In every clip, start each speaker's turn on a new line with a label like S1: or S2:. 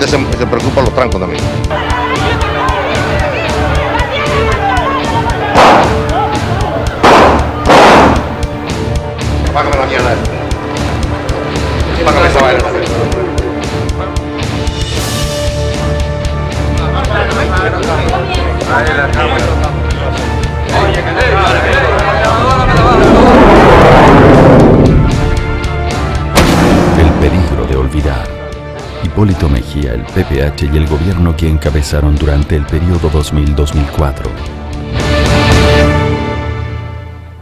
S1: gente se preocupa de los trancos también. Págame la mierda. Págame esa vaina.
S2: El peligro de olvidar. Hipólito Mejía, el PPH y el gobierno que encabezaron durante el periodo 2000-2004.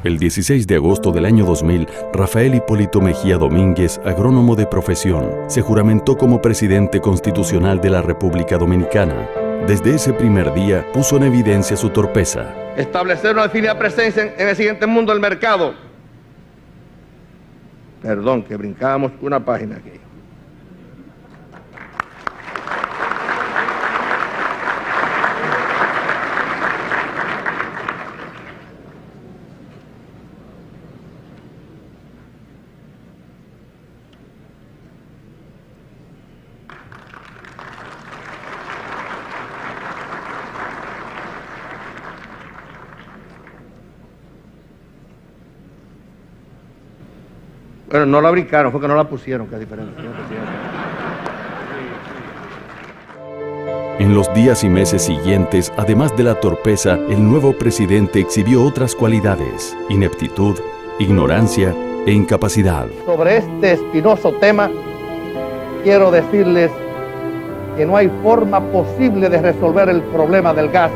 S2: El 16 de agosto del año 2000, Rafael Hipólito Mejía Domínguez, agrónomo de profesión, se juramentó como presidente constitucional de la República Dominicana. Desde ese primer día puso en evidencia su torpeza.
S1: Establecer una definida presencia en el siguiente mundo del mercado. Perdón, que brincábamos una página aquí. Bueno, no la brincaron, fue que no la pusieron, que es diferente.
S2: En los días y meses siguientes, además de la torpeza, el nuevo presidente exhibió otras cualidades: ineptitud, ignorancia e incapacidad.
S1: Sobre este espinoso tema, quiero decirles que no hay forma posible de resolver el problema del gas.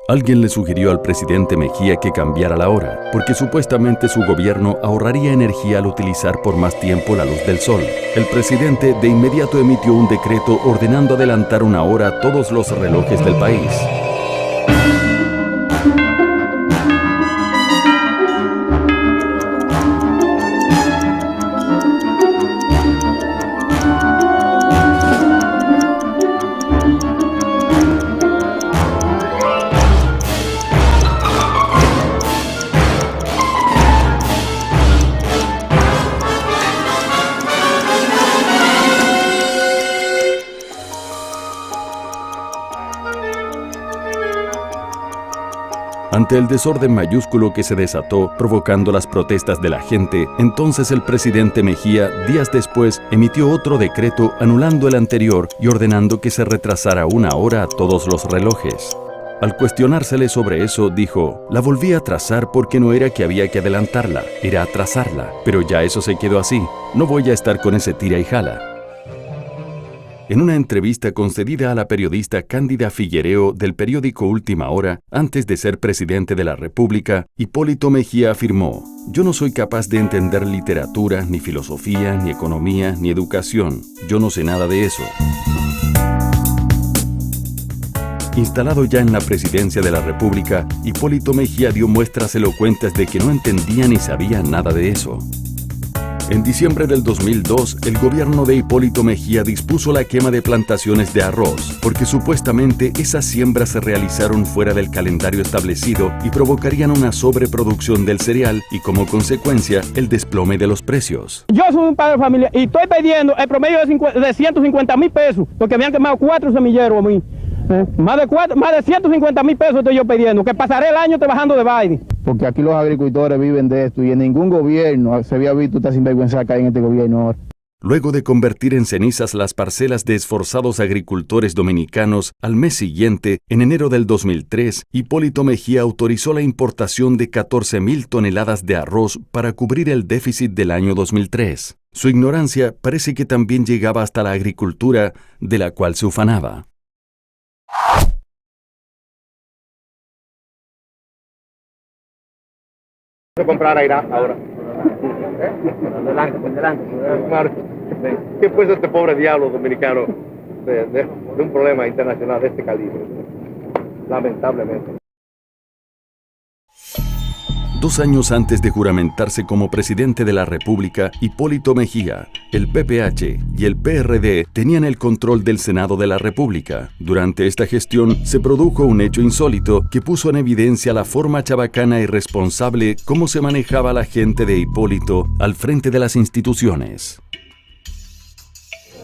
S2: Alguien le sugirió al presidente Mejía que cambiara la hora, porque supuestamente su gobierno ahorraría energía al utilizar por más tiempo la luz del sol. El presidente de inmediato emitió un decreto ordenando adelantar una hora a todos los relojes del país. Ante el desorden mayúsculo que se desató, provocando las protestas de la gente, entonces el presidente Mejía, días después, emitió otro decreto anulando el anterior y ordenando que se retrasara una hora a todos los relojes. Al cuestionársele sobre eso, dijo: la volví a atrasar porque no era que había que adelantarla, era atrasarla, pero ya eso se quedó así, no voy a estar con ese tira y jala. En una entrevista concedida a la periodista Cándida Figuereo del periódico Última Hora, antes de ser presidente de la República, Hipólito Mejía afirmó: yo no soy capaz de entender literatura, ni filosofía, ni economía, ni educación. Yo no sé nada de eso. Instalado ya en la presidencia de la República, Hipólito Mejía dio muestras elocuentes de que no entendía ni sabía nada de eso. En diciembre del 2002, el gobierno de Hipólito Mejía dispuso la quema de plantaciones de arroz, porque supuestamente esas siembras se realizaron fuera del calendario establecido y provocarían una sobreproducción del cereal y, como consecuencia, el desplome de los precios.
S3: Yo soy un padre de familia y estoy pidiendo el promedio de 150,000 pesos, porque me han quemado 4 semilleros a mí. Más de 150,000 pesos estoy yo pidiendo, que pasaré el año trabajando de baile.
S4: Porque aquí los agricultores viven de esto y en ningún gobierno se había visto esta sinvergüenza acá en este gobierno ahora.
S2: Luego de convertir en cenizas las parcelas de esforzados agricultores dominicanos, al mes siguiente, en enero del 2003, Hipólito Mejía autorizó la importación de 14,000 toneladas de arroz para cubrir el déficit del año 2003. Su ignorancia parece que también llegaba hasta la agricultura, de la cual se ufanaba.
S1: Comprar a Irán ahora. Adelante. ¿Qué puede este pobre diablo dominicano de un problema internacional de este calibre? Lamentablemente.
S2: 2 años antes de juramentarse como presidente de la República, Hipólito Mejía, el PPH y el PRD tenían el control del Senado de la República. Durante esta gestión se produjo un hecho insólito que puso en evidencia la forma chabacana y irresponsable cómo se manejaba la gente de Hipólito al frente de las instituciones.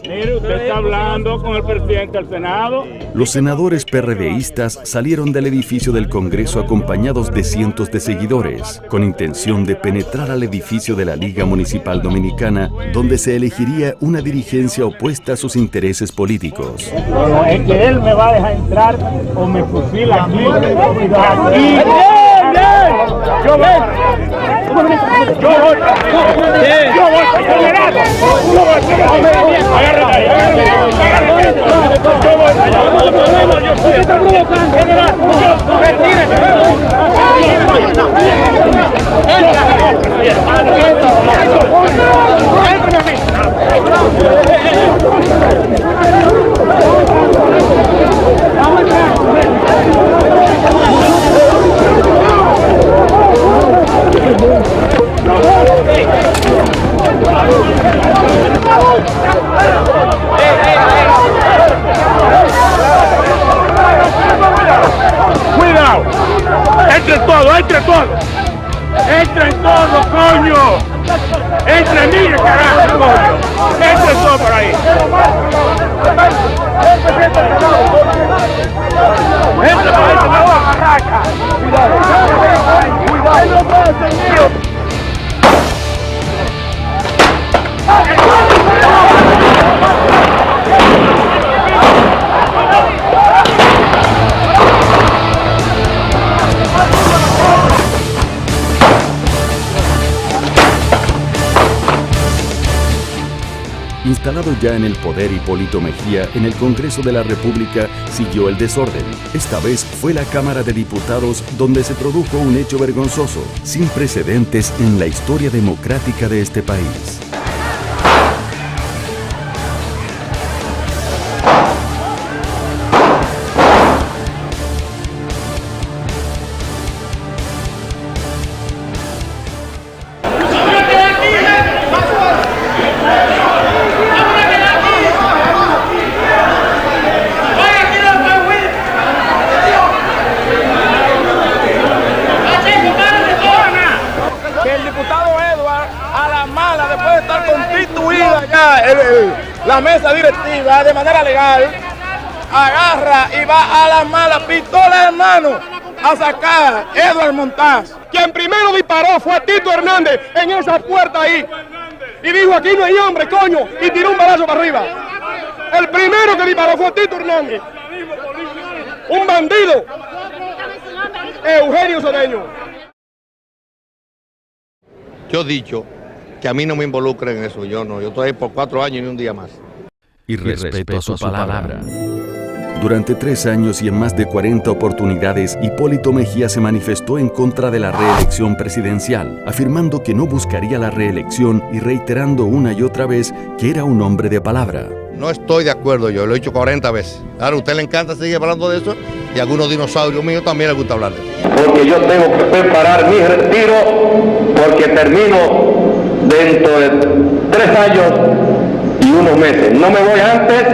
S5: Mire, usted está hablando con el presidente del Senado.
S2: Los senadores PRDistas salieron del edificio del Congreso acompañados de cientos de seguidores, con intención de penetrar al edificio de la Liga Municipal Dominicana, donde se elegiría una dirigencia opuesta a sus intereses políticos.
S5: No, es que él me va a dejar entrar o me fusila aquí. Yo voy. Cuidado, entre todos, coño, mire, carajo, coño, entre todos por ahí. Entre por ahí, no va a barraca. Cuidado, cuidado.
S2: Instalado ya en el poder Hipólito Mejía, en el Congreso de la República siguió el desorden. Esta vez fue la Cámara de Diputados donde se produjo un hecho vergonzoso, sin precedentes en la historia democrática de este país.
S6: La mesa directiva de manera legal agarra y va a la mala, pistola en mano, a sacar a Edward Montaz.
S3: Quien primero disparó fue Tito Hernández en esa puerta ahí. Y dijo, aquí no hay hombre, coño, y tiró un balazo para arriba. El primero que disparó fue Tito Hernández. Un bandido. Eugenio Cedeño.
S1: Yo he dicho que a mí no me involucren en eso, yo estoy ahí por 4 años y un día más.
S2: Y respeto a su palabra. Durante 3 años y en más de 40 oportunidades, Hipólito Mejía se manifestó en contra de la reelección presidencial, afirmando que no buscaría la reelección y reiterando una y otra vez que era un hombre de palabra.
S1: No estoy de acuerdo, yo lo he dicho 40 veces. Ahora a usted le encanta seguir hablando de eso y a algunos dinosaurios míos también les gusta hablar de eso.
S7: Porque yo tengo que preparar mi retiro porque termino dentro de 3 años y unos meses. No me voy antes,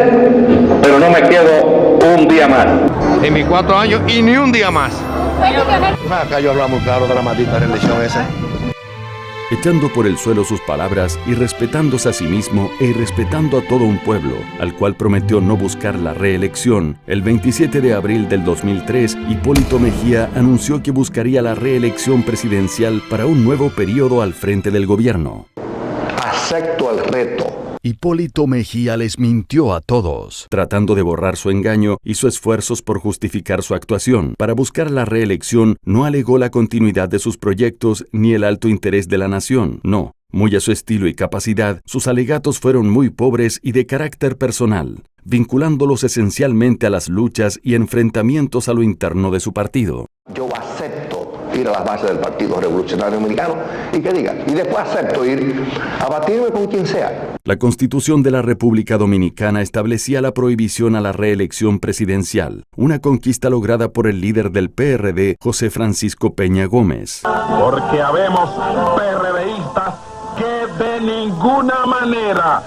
S7: pero no me quedo un día más.
S1: En mis 4 años y ni un día más. Acá yo hablaba muy claro de la maldita reelección esa.
S2: Echando por el suelo sus palabras y respetándose a sí mismo e irrespetando a todo un pueblo, al cual prometió no buscar la reelección, el 27 de abril del 2003, Hipólito Mejía anunció que buscaría la reelección presidencial para un nuevo periodo al frente del gobierno.
S7: Acepto el reto.
S2: Hipólito Mejía les mintió a todos, tratando de borrar su engaño, hizo esfuerzos por justificar su actuación. Para buscar la reelección, no alegó la continuidad de sus proyectos ni el alto interés de la nación, no. Muy a su estilo y capacidad, sus alegatos fueron muy pobres y de carácter personal, vinculándolos esencialmente a las luchas y enfrentamientos a lo interno de su partido.
S7: Yo acepto ir a las bases del Partido Revolucionario Dominicano y que diga, y después acepto ir a batirme con quien sea.
S2: La Constitución de la República Dominicana establecía la prohibición a la reelección presidencial, una conquista lograda por el líder del PRD, José Francisco Peña Gómez.
S8: Porque habemos PRDistas que de ninguna manera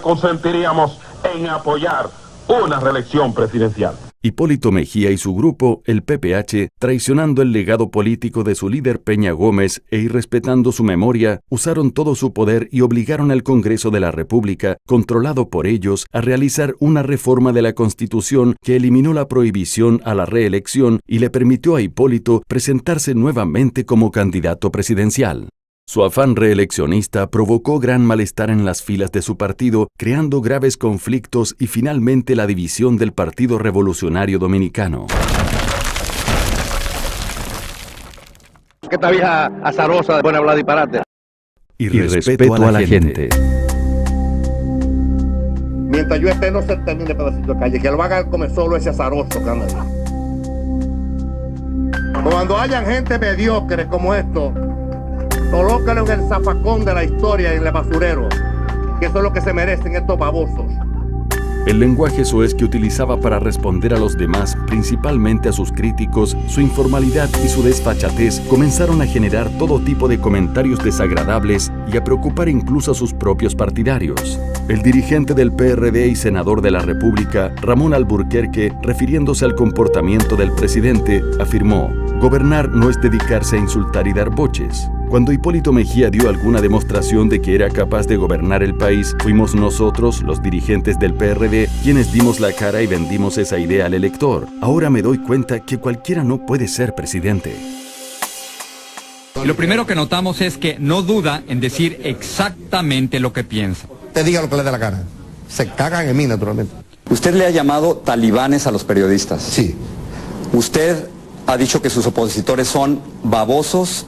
S8: consentiríamos en apoyar una reelección presidencial.
S2: Hipólito Mejía y su grupo, el PPH, traicionando el legado político de su líder Peña Gómez e irrespetando su memoria, usaron todo su poder y obligaron al Congreso de la República, controlado por ellos, a realizar una reforma de la Constitución que eliminó la prohibición a la reelección y le permitió a Hipólito presentarse nuevamente como candidato presidencial. Su afán reeleccionista provocó gran malestar en las filas de su partido, creando graves conflictos y finalmente la división del Partido Revolucionario Dominicano.
S1: Esta vieja azarosa de buena hablar disparate.
S2: Y respeto a la gente.
S1: Mientras yo esté, no se termine el pedacito de calle. Que lo haga come solo ese azaroso que anda ahí. Cuando hayan gente mediocre como esto, colócalo en el zafacón de la historia y en el basurero, que eso es lo que se merecen estos babosos.
S2: El lenguaje soez que utilizaba para responder a los demás, principalmente a sus críticos, su informalidad y su desfachatez comenzaron a generar todo tipo de comentarios desagradables y a preocupar incluso a sus propios partidarios. El dirigente del PRD y senador de la República, Ramón Alburquerque, refiriéndose al comportamiento del presidente, afirmó: «Gobernar no es dedicarse a insultar y dar boches». Cuando Hipólito Mejía dio alguna demostración de que era capaz de gobernar el país, fuimos nosotros, los dirigentes del PRD, quienes dimos la cara y vendimos esa idea al elector. Ahora me doy cuenta que cualquiera no puede ser presidente.
S9: Lo primero que notamos es que no duda en decir exactamente lo que piensa.
S10: Te diga lo que le dé la gana. Se cagan en mí, naturalmente.
S11: ¿Usted le ha llamado talibanes a los periodistas?
S10: Sí.
S11: ¿Usted ha dicho que sus opositores son babosos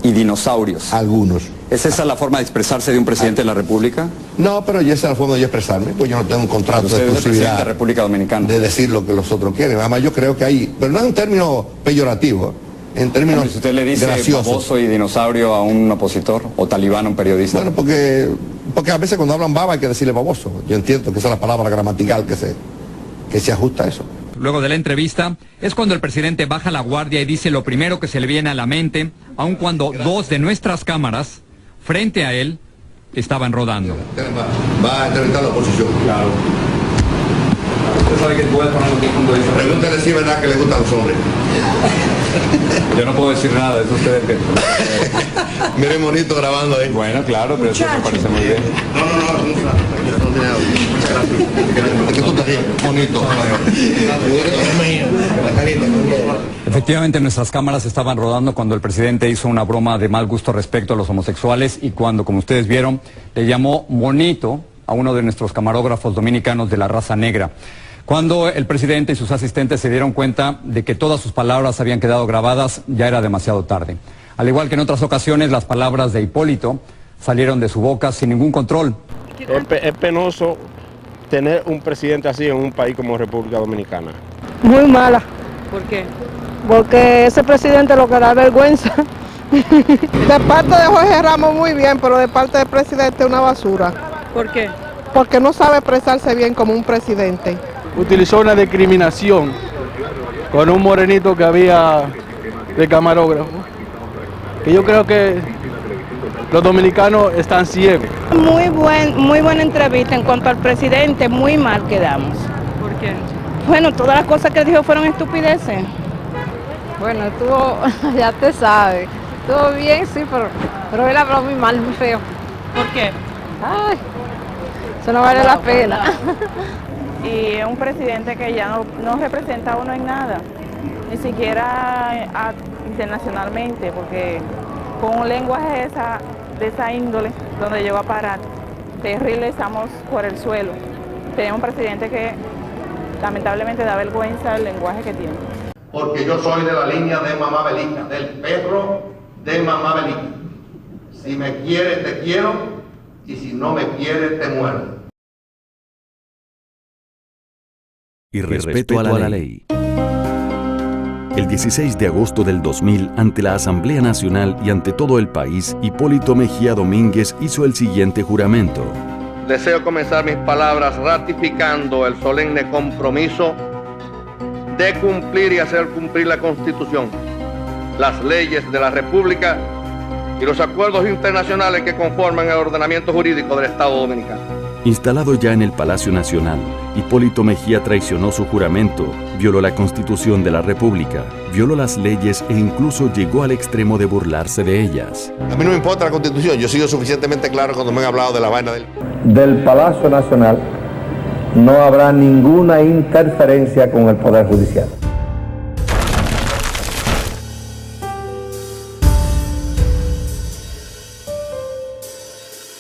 S11: y dinosaurios?
S10: Algunos.
S11: ¿Es esa la forma de expresarse de un presidente de la República?
S10: No, pero ya esa es la forma de yo expresarme, pues yo no tengo un contrato de exclusividad
S11: de la República Dominicana
S10: de decir lo que los otros quieren. Además yo creo que hay, pero no es un término peyorativo, en términos
S11: si usted le dice
S10: graciosos.
S11: Baboso y dinosaurio a un opositor o talibán a un periodista.
S10: Bueno, porque a veces cuando hablan baba hay que decirle baboso. Yo entiendo que esa es la palabra gramatical que se ajusta a eso.
S9: Luego de la entrevista, es cuando el presidente baja la guardia y dice lo primero que se le viene a la mente, aun cuando dos de nuestras cámaras, frente a él, estaban rodando.
S10: Va a entrevistar a la oposición.
S11: Claro. ¿Usted sabe que puede poner un punto de vista?
S10: Pregúntale si es verdad que le gustan los hombres.
S11: Yo no puedo decir nada, eso ustedes que...
S10: Miren bonito grabando ahí.
S11: Bueno, claro, pero eso me parece muy bien.
S10: Es que tú estás bien, bonito.
S9: Efectivamente, nuestras cámaras estaban rodando cuando el presidente hizo una broma de mal gusto respecto a los homosexuales y cuando, como ustedes vieron, le llamó bonito a uno de nuestros camarógrafos dominicanos de la raza negra. Cuando el presidente y sus asistentes se dieron cuenta de que todas sus palabras habían quedado grabadas, ya era demasiado tarde. Al igual que en otras ocasiones, las palabras de Hipólito salieron de su boca sin ningún control.
S3: Es penoso tener un presidente así en un país como República Dominicana.
S12: Muy mala.
S13: ¿Por qué?
S12: Porque ese presidente lo que da vergüenza. De parte de Jorge Ramos muy bien, pero de parte del presidente una basura.
S13: ¿Por qué?
S12: Porque no sabe expresarse bien como un presidente.
S14: Utilizó una discriminación con un morenito que había de camarógrafo. Que yo creo que los dominicanos están ciegos.
S12: Muy buena entrevista en cuanto al presidente, muy mal quedamos.
S13: ¿Por qué?
S12: Bueno, todas las cosas que dijo fueron estupideces.
S13: Bueno, estuvo, ya te sabes, estuvo bien, sí, pero él habló muy mal, muy feo. ¿Por qué? Ay, eso no vale la pena.
S12: Y es un presidente que ya no representa a uno en nada, ni siquiera internacionalmente, porque con un lenguaje de esa índole, donde llegó a parar, terrible, estamos por el suelo. Tenemos un presidente que lamentablemente da vergüenza el lenguaje que tiene.
S10: Porque yo soy de la línea de Mamá Belica, del perro de Mamá Belica. Si me quieres, te quiero, y si no me quieres, te muero.
S2: Y respeto a la ley. El 16 de agosto del 2000, ante la Asamblea Nacional y ante todo el país, Hipólito Mejía Domínguez hizo el siguiente juramento.
S1: Deseo comenzar mis palabras ratificando el solemne compromiso de cumplir y hacer cumplir la Constitución, las leyes de la República y los acuerdos internacionales que conforman el ordenamiento jurídico del Estado Dominicano.
S2: Instalado ya en el Palacio Nacional, Hipólito Mejía traicionó su juramento, violó la Constitución de la República, violó las leyes e incluso llegó al extremo de burlarse de ellas.
S10: A mí no me importa la Constitución, yo he sido suficientemente claro cuando me han hablado de la vaina
S7: Del Palacio Nacional no habrá ninguna interferencia con el Poder Judicial.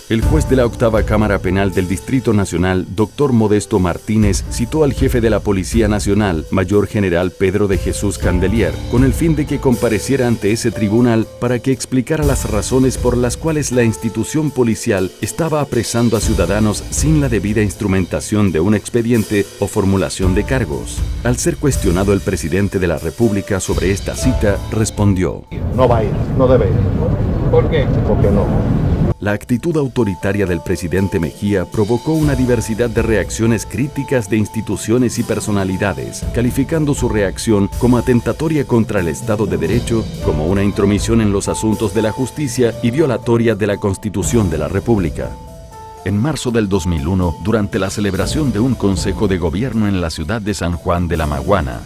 S2: El juez de la octava Cámara Penal del Distrito Nacional, Dr. Modesto Martínez, citó al jefe de la Policía Nacional, Mayor General Pedro de Jesús Candelier, con el fin de que compareciera ante ese tribunal para que explicara las razones por las cuales la institución policial estaba apresando a ciudadanos sin la debida instrumentación de un expediente o formulación de cargos. Al ser cuestionado el presidente de la República sobre esta cita, respondió:
S10: No va a ir, no debe ir.
S3: ¿Por qué?
S10: Porque no.
S2: La actitud autoritaria del presidente Mejía provocó una diversidad de reacciones críticas de instituciones y personalidades, calificando su reacción como atentatoria contra el Estado de Derecho, como una intromisión en los asuntos de la justicia y violatoria de la Constitución de la República. En marzo del 2001, durante la celebración de un consejo de gobierno en la ciudad de San Juan de la Maguana,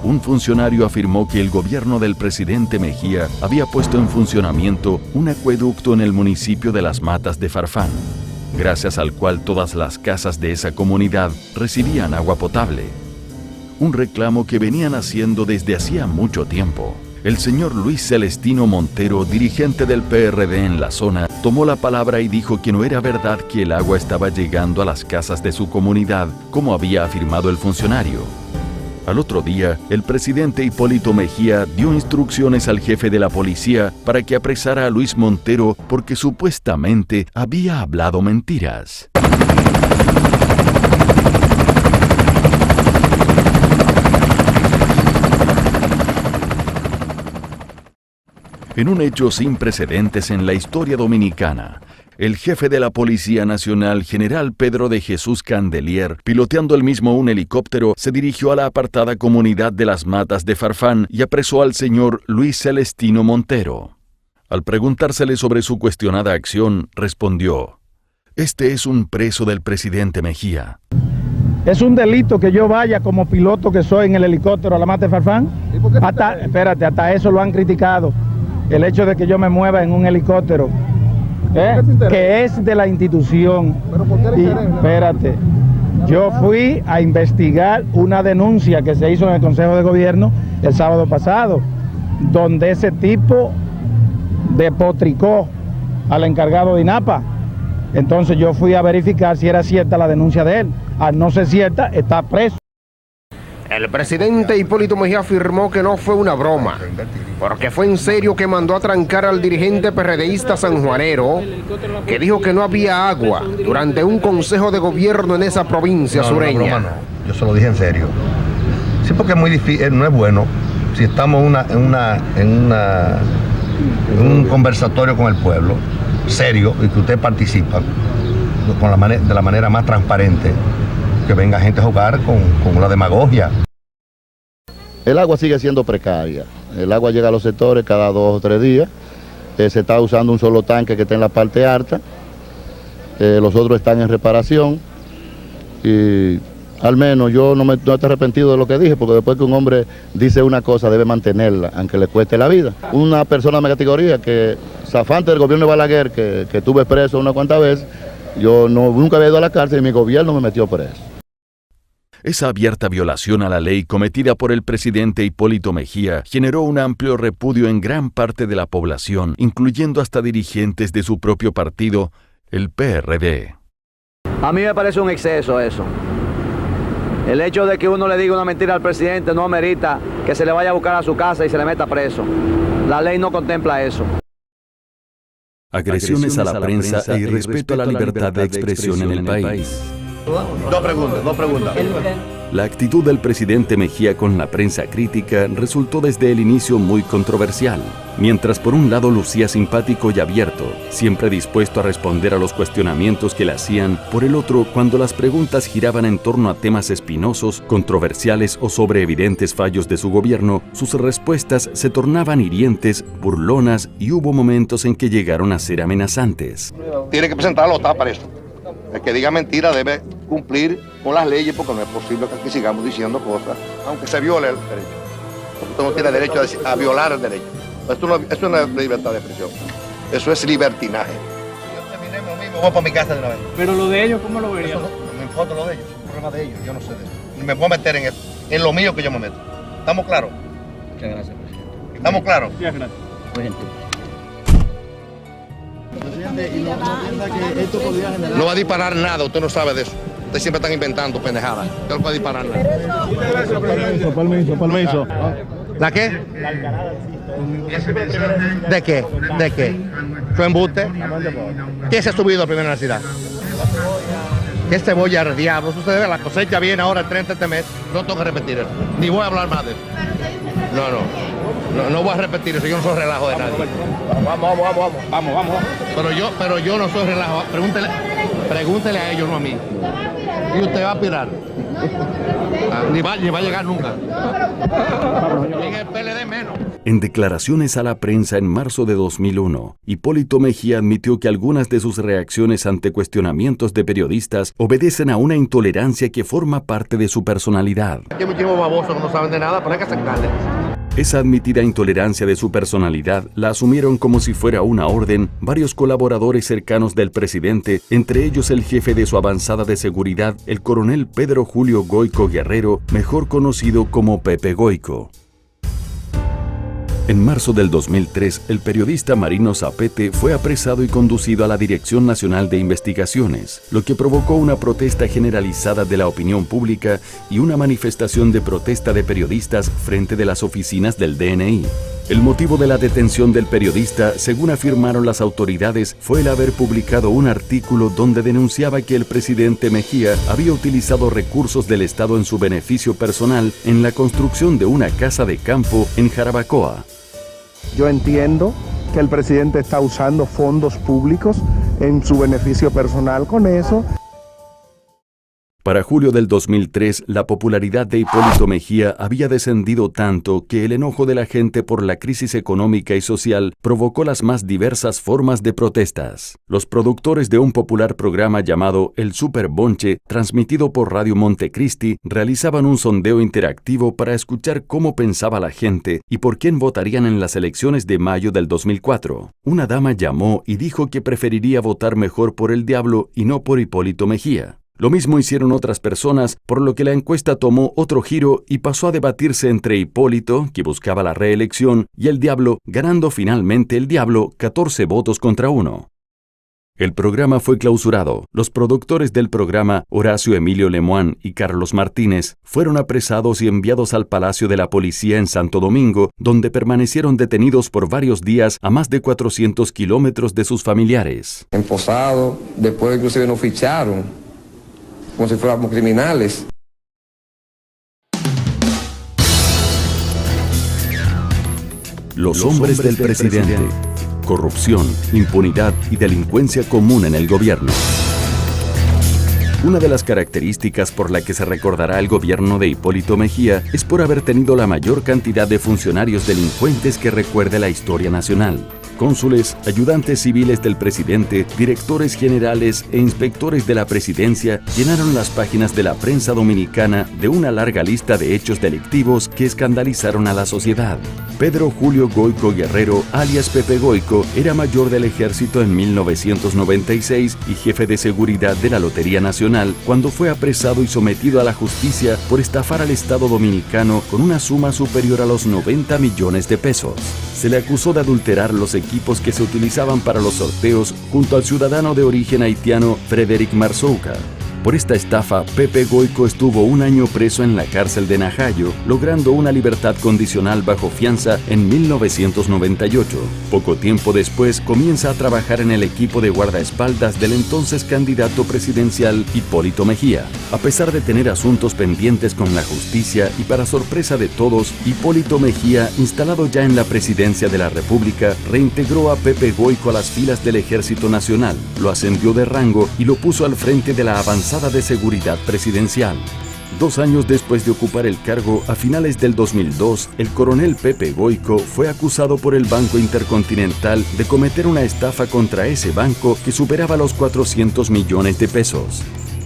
S2: un funcionario afirmó que el gobierno del presidente Mejía había puesto en funcionamiento un acueducto en el municipio de Las Matas de Farfán, gracias al cual todas las casas de esa comunidad recibían agua potable. Un reclamo que venían haciendo desde hacía mucho tiempo. El señor Luis Celestino Montero, dirigente del PRD en la zona, tomó la palabra y dijo que no era verdad que el agua estaba llegando a las casas de su comunidad, como había afirmado el funcionario. Al otro día, el presidente Hipólito Mejía dio instrucciones al jefe de la policía para que apresara a Luis Montero porque supuestamente había hablado mentiras. En un hecho sin precedentes en la historia dominicana, el jefe de la Policía Nacional, General Pedro de Jesús Candelier, piloteando él mismo un helicóptero, se dirigió a la apartada comunidad de Las Matas de Farfán y apresó al señor Luis Celestino Montero. Al preguntársele sobre su cuestionada acción, respondió: "Este es un preso del presidente Mejía".
S4: ¿Es un delito que yo vaya como piloto que soy en el helicóptero a la Mata de Farfán? Hasta eso lo han criticado, el hecho de que yo me mueva en un helicóptero. Que es de la institución.
S6: ¿Pero por qué le interesa?
S4: Espérate, yo fui a investigar una denuncia que se hizo en el Consejo de Gobierno el sábado pasado, donde ese tipo despotricó al encargado de INAPA. Entonces yo fui a verificar si era cierta la denuncia de él. Al no ser cierta, está preso.
S3: El presidente Hipólito Mejía afirmó que no fue una broma, porque fue en serio que mandó a trancar al dirigente PRDista sanjuanero, que dijo que no había agua durante un consejo de gobierno en esa provincia sureña.
S10: No, broma no. Yo se lo dije en serio. Sí, porque es muy difícil, no es bueno si estamos en un conversatorio con el pueblo, serio, y que usted participa de la manera más transparente, que venga gente a jugar con la demagogia.
S15: El agua sigue siendo precaria. El agua llega a los sectores cada 2 o 3 días. Se está usando un solo tanque que está en la parte alta. Los otros están en reparación. Y al menos yo no estoy arrepentido de lo que dije, porque después que un hombre dice una cosa debe mantenerla, aunque le cueste la vida. Una persona de mi categoría que, zafante del gobierno de Balaguer, que tuve preso unas cuantas veces, yo nunca había ido a la cárcel y mi gobierno me metió preso.
S2: Esa abierta violación a la ley cometida por el presidente Hipólito Mejía generó un amplio repudio en gran parte de la población, incluyendo hasta dirigentes de su propio partido, el PRD.
S16: A mí me parece un exceso eso. El hecho de que uno le diga una mentira al presidente no amerita que se le vaya a buscar a su casa y se le meta preso. La ley no contempla eso.
S2: Agresiones a la prensa e irrespeto a la libertad de expresión en el país.
S10: No pregunta.
S2: La actitud del presidente Mejía con la prensa crítica resultó desde el inicio muy controversial. Mientras por un lado lucía simpático y abierto, siempre dispuesto a responder a los cuestionamientos que le hacían, por el otro, cuando las preguntas giraban en torno a temas espinosos, controversiales o sobre evidentes fallos de su gobierno, sus respuestas se tornaban hirientes, burlonas y hubo momentos en que llegaron a ser amenazantes.
S10: Tiene que presentarlo, está preso. El que diga mentira debe cumplir con las leyes, porque no es posible que aquí sigamos diciendo cosas, aunque se viole el derecho. Usted no tiene derecho a violar el derecho. Esto no es libertad de expresión. Eso es libertinaje. Yo terminé lo mismo, voy para mi casa de una vez.
S5: Pero lo de ellos, ¿cómo lo verían?
S10: No me importa lo de ellos, es un problema de ellos, yo no sé de eso. Ni me puedo meter en eso, en lo mío que yo me meto. ¿Estamos claros?
S5: Muchas gracias, presidente.
S10: ¿Estamos claros?
S5: Muchas gracias. Muy gentil.
S15: Presidente, y no piensa que esto podría generar...
S10: No va a disparar nada, usted no sabe de eso. Ustedes siempre están inventando pendejadas. Usted no puede disparar nada.
S15: Permiso.
S10: ¿La qué? ¿De qué? ¿De qué? ¿Su embuste? ¿Quién se ha subido a primera necesidad? ¿Qué cebolla al diablo? Eso se debe, la cosecha viene ahora el 30 de este mes. No tengo que repetir eso. Ni voy a hablar más de eso. No voy a repetir eso. Yo no soy relajo de nadie.
S5: Vamos.
S10: Pero yo no soy relajo. Pregúntele a ellos, no a mí. Y usted va a aspirar. Ni va a llegar nunca. En el PLD menos.
S2: En declaraciones a la prensa en marzo de 2001, Hipólito Mejía admitió que algunas de sus reacciones ante cuestionamientos de periodistas obedecen a una intolerancia que forma parte de su personalidad.
S10: Aquí hay muchísimos babosos que no saben de nada, pero hay que aceptarle.
S2: Esa admitida intolerancia de su personalidad la asumieron como si fuera una orden varios colaboradores cercanos del presidente, entre ellos el jefe de su avanzada de seguridad, el coronel Pedro Julio Goico Guerrero, mejor conocido como Pepe Goico. En marzo del 2003, el periodista Marino Zapete fue apresado y conducido a la Dirección Nacional de Investigaciones, lo que provocó una protesta generalizada de la opinión pública y una manifestación de protesta de periodistas frente de las oficinas del DNI. El motivo de la detención del periodista, según afirmaron las autoridades, fue el haber publicado un artículo donde denunciaba que el presidente Mejía había utilizado recursos del Estado en su beneficio personal en la construcción de una casa de campo en Jarabacoa.
S17: Yo entiendo que el presidente está usando fondos públicos en su beneficio personal con eso.
S2: Para julio del 2003, la popularidad de Hipólito Mejía había descendido tanto que el enojo de la gente por la crisis económica y social provocó las más diversas formas de protestas. Los productores de un popular programa llamado El Super Bonche, transmitido por Radio Montecristi, realizaban un sondeo interactivo para escuchar cómo pensaba la gente y por quién votarían en las elecciones de mayo del 2004. Una dama llamó y dijo que preferiría votar mejor por el diablo y no por Hipólito Mejía. Lo mismo hicieron otras personas, por lo que la encuesta tomó otro giro y pasó a debatirse entre Hipólito, que buscaba la reelección, y el diablo, ganando finalmente el diablo 14 votos contra 1. El programa fue clausurado. Los productores del programa, Horacio Emilio Lemoine y Carlos Martínez, fueron apresados y enviados al Palacio de la Policía en Santo Domingo, donde permanecieron detenidos por varios días a más de 400 kilómetros de sus familiares.
S18: Emposados, después inclusive nos ficharon como si fuéramos criminales.
S2: Los hombres del presidente. Corrupción, impunidad y delincuencia común en el gobierno. Una de las características por la que se recordará el gobierno de Hipólito Mejía es por haber tenido la mayor cantidad de funcionarios delincuentes que recuerde la historia nacional. Cónsules, ayudantes civiles del presidente, directores generales e inspectores de la presidencia llenaron las páginas de la prensa dominicana de una larga lista de hechos delictivos que escandalizaron a la sociedad. Pedro Julio Goico Guerrero, alias Pepe Goico, era mayor del ejército en 1996 y jefe de seguridad de la Lotería Nacional cuando fue apresado y sometido a la justicia por estafar al Estado dominicano con una suma superior a los 90 millones de pesos. Se le acusó de adulterar los equipos que se utilizaban para los sorteos junto al ciudadano de origen haitiano Frederic Marzouca. Por esta estafa, Pepe Goico estuvo 1 año preso en la cárcel de Najayo, logrando una libertad condicional bajo fianza en 1998. Poco tiempo después, comienza a trabajar en el equipo de guardaespaldas del entonces candidato presidencial Hipólito Mejía. A pesar de tener asuntos pendientes con la justicia y para sorpresa de todos, Hipólito Mejía, instalado ya en la presidencia de la República, reintegró a Pepe Goico a las filas del Ejército Nacional, lo ascendió de rango y lo puso al frente de la avanzada de seguridad presidencial. 2 años después de ocupar el cargo, a finales del 2002, el coronel Pepe Goyco fue acusado por el Banco Intercontinental de cometer una estafa contra ese banco que superaba los 400 millones de pesos.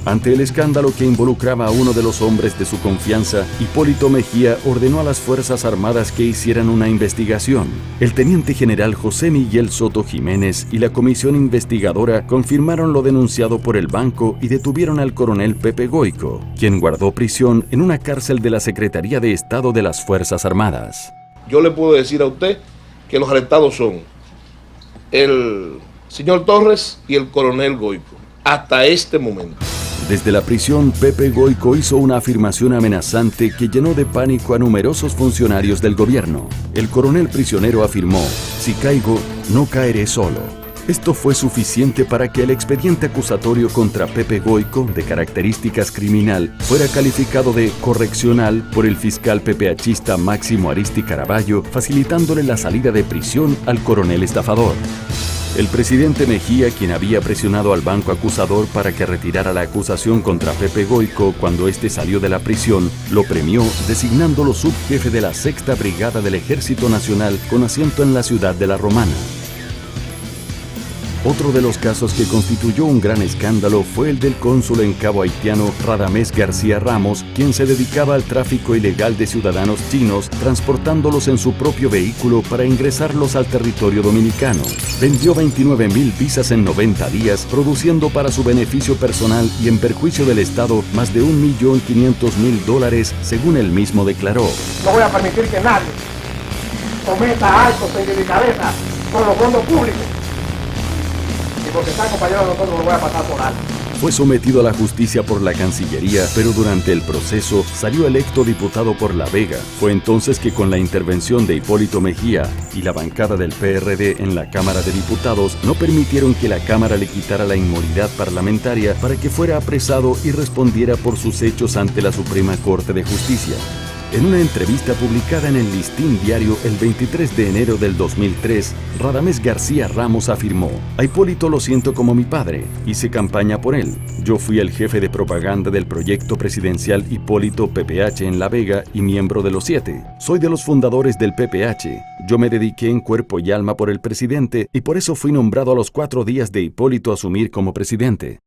S2: Ante el escándalo que involucraba a uno de los hombres de su confianza, Hipólito Mejía ordenó a las Fuerzas Armadas que hicieran una investigación. El teniente general José Miguel Soto Jiménez y la comisión investigadora confirmaron lo denunciado por el banco y detuvieron al coronel Pepe Goyco, quien guardó prisión en una cárcel de la Secretaría de Estado de las Fuerzas Armadas.
S6: Yo le puedo decir a usted que los arrestados son el señor Torres y el coronel Goyco, hasta este momento.
S2: Desde la prisión, Pepe Goyco hizo una afirmación amenazante que llenó de pánico a numerosos funcionarios del gobierno. El coronel prisionero afirmó: "Si caigo, no caeré solo". Esto fue suficiente para que el expediente acusatorio contra Pepe Goyco, de características criminal, fuera calificado de correccional por el fiscal PPHista Máximo Aristi Caraballo, facilitándole la salida de prisión al coronel estafador. El presidente Mejía, quien había presionado al banco acusador para que retirara la acusación contra Pepe Goyco cuando éste salió de la prisión, lo premió designándolo subjefe de la 6ª Brigada del Ejército Nacional con asiento en la ciudad de La Romana. Otro de los casos que constituyó un gran escándalo fue el del cónsul en Cabo Haitiano Radamés García Ramos, quien se dedicaba al tráfico ilegal de ciudadanos chinos, transportándolos en su propio vehículo para ingresarlos al territorio dominicano. Vendió 29,000 visas en 90 días, produciendo para su beneficio personal y en perjuicio del Estado más de $1.500.000, según él mismo declaró.
S3: No voy a permitir que nadie cometa actos de delicadeza con los fondos públicos. Porque está compañero de nosotros, lo voy a pasar por alto.
S2: Fue sometido a la justicia por la Cancillería, pero durante el proceso salió electo diputado por La Vega. Fue entonces que, con la intervención de Hipólito Mejía y la bancada del PRD en la Cámara de Diputados, no permitieron que la Cámara le quitara la inmunidad parlamentaria para que fuera apresado y respondiera por sus hechos ante la Suprema Corte de Justicia. En una entrevista publicada en el Listín Diario el 23 de enero del 2003, Radamés García Ramos afirmó: "A Hipólito lo siento como mi padre, hice campaña por él. Yo fui el jefe de propaganda del proyecto presidencial Hipólito PPH en La Vega y miembro de los 7. Soy de los fundadores del PPH. Yo me dediqué en cuerpo y alma por el presidente y por eso fui nombrado a los 4 días de Hipólito asumir como presidente".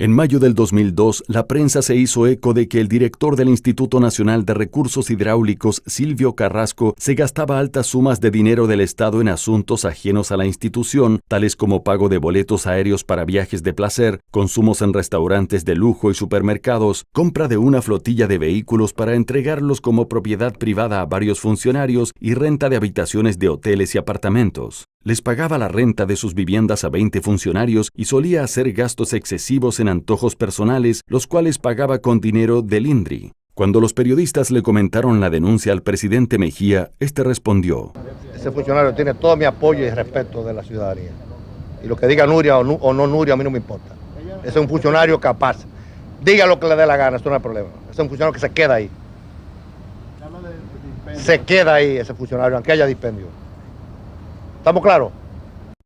S2: En mayo del 2002, la prensa se hizo eco de que el director del Instituto Nacional de Recursos Hidráulicos, Silvio Carrasco, se gastaba altas sumas de dinero del Estado en asuntos ajenos a la institución, tales como pago de boletos aéreos para viajes de placer, consumos en restaurantes de lujo y supermercados, compra de una flotilla de vehículos para entregarlos como propiedad privada a varios funcionarios y renta de habitaciones de hoteles y apartamentos. Les pagaba la renta de sus viviendas a 20 funcionarios y solía hacer gastos excesivos en antojos personales, los cuales pagaba con dinero del INDRI. Cuando los periodistas le comentaron la denuncia al presidente Mejía, este respondió:
S10: "Ese funcionario tiene todo mi apoyo y respeto de la ciudadanía. Y lo que diga Nuria o no Nuria, a mí no me importa. Ese es un funcionario capaz. Diga lo que le dé la gana, esto no es problema. Ese es un funcionario que se queda ahí. Se queda ahí ese funcionario, aunque haya dispendio. ¿Estamos claros?".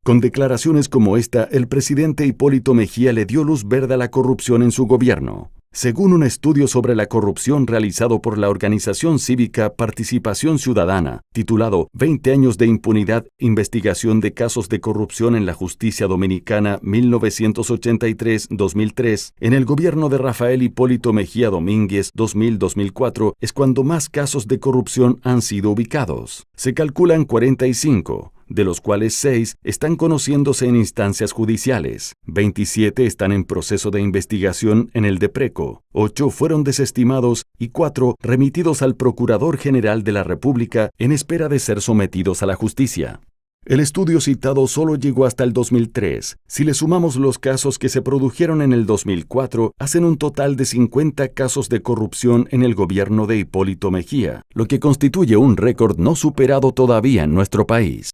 S2: Con declaraciones como esta, el presidente Hipólito Mejía le dio luz verde a la corrupción en su gobierno. Según un estudio sobre la corrupción realizado por la organización cívica Participación Ciudadana, titulado 20 años de impunidad, investigación de casos de corrupción en la justicia dominicana 1983-2003, en el gobierno de Rafael Hipólito Mejía Domínguez 2000-2004 es cuando más casos de corrupción han sido ubicados. Se calculan 45. De los cuales 6 están conociéndose en instancias judiciales, 27 están en proceso de investigación en el DEPRECO, 8 fueron desestimados y 4 remitidos al Procurador General de la República en espera de ser sometidos a la justicia. El estudio citado solo llegó hasta el 2003. Si le sumamos los casos que se produjeron en el 2004, hacen un total de 50 casos de corrupción en el gobierno de Hipólito Mejía, lo que constituye un récord no superado todavía en nuestro país.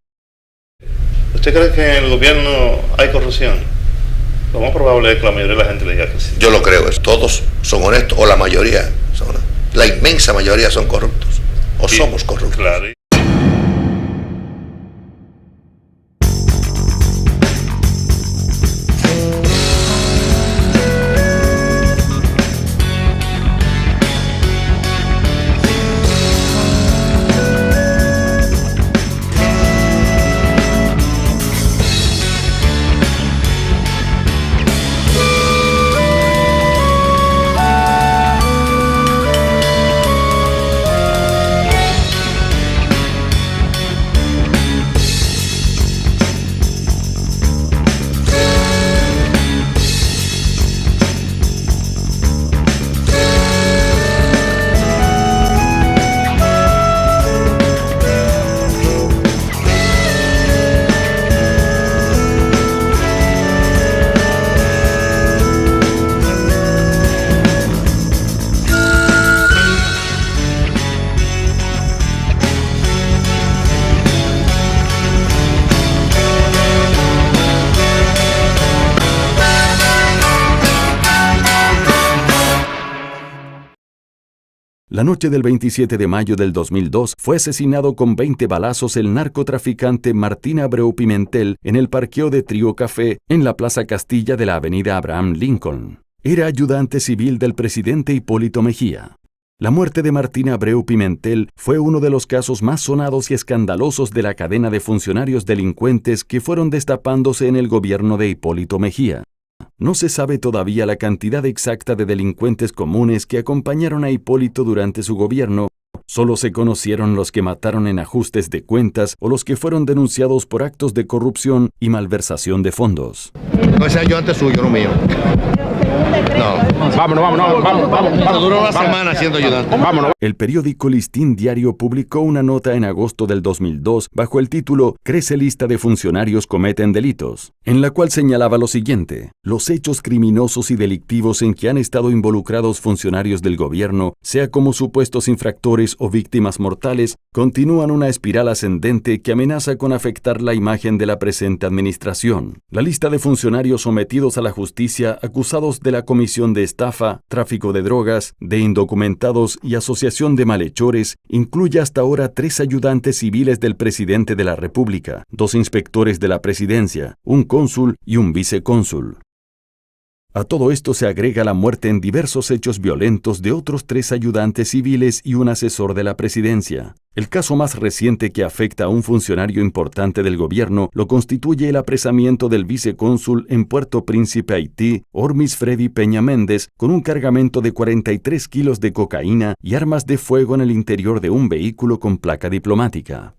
S19: ¿Usted cree que en el gobierno hay corrupción? Lo más probable es que la mayoría de la gente le diga que sí.
S10: Yo lo creo, todos son honestos, o la mayoría son honestos. La inmensa mayoría son corruptos, o sí, somos corruptos.
S19: Claro.
S2: La noche del 27 de mayo del 2002 fue asesinado con 20 balazos el narcotraficante Martín Abreu Pimentel en el parqueo de Trío Café en la Plaza Castilla de la avenida Abraham Lincoln. Era ayudante civil del presidente Hipólito Mejía. La muerte de Martín Abreu Pimentel fue uno de los casos más sonados y escandalosos de la cadena de funcionarios delincuentes que fueron destapándose en el gobierno de Hipólito Mejía. No se sabe todavía la cantidad exacta de delincuentes comunes que acompañaron a Hipólito durante su gobierno. Solo se conocieron los que mataron en ajustes de cuentas o los que fueron denunciados por actos de corrupción y malversación de fondos.
S10: No, ese ayudante suyo, no mío. No. Vámonos. Duró una semana siendo ayudante. Vámonos.
S2: El periódico Listín Diario publicó una nota en agosto del 2002 bajo el título «Crece lista de funcionarios cometen delitos», en la cual señalaba lo siguiente: los hechos criminosos y delictivos en que han estado involucrados funcionarios del gobierno, sea como supuestos infractores o víctimas mortales, continúan una espiral ascendente que amenaza con afectar la imagen de la presente administración. La lista de funcionarios sometidos a la justicia acusados de la comisión de estafa, tráfico de drogas, de indocumentados y asociación de malhechores incluye hasta ahora 3 ayudantes civiles del presidente de la República, 2 inspectores de la presidencia, un cónsul y un vicecónsul. A todo esto se agrega la muerte en diversos hechos violentos de otros 3 ayudantes civiles y un asesor de la presidencia. El caso más reciente que afecta a un funcionario importante del gobierno lo constituye el apresamiento del vicecónsul en Puerto Príncipe, Haití, Ormis Freddy Peña Méndez, con un cargamento de 43 kilos de cocaína y armas de fuego en el interior de un vehículo con placa diplomática.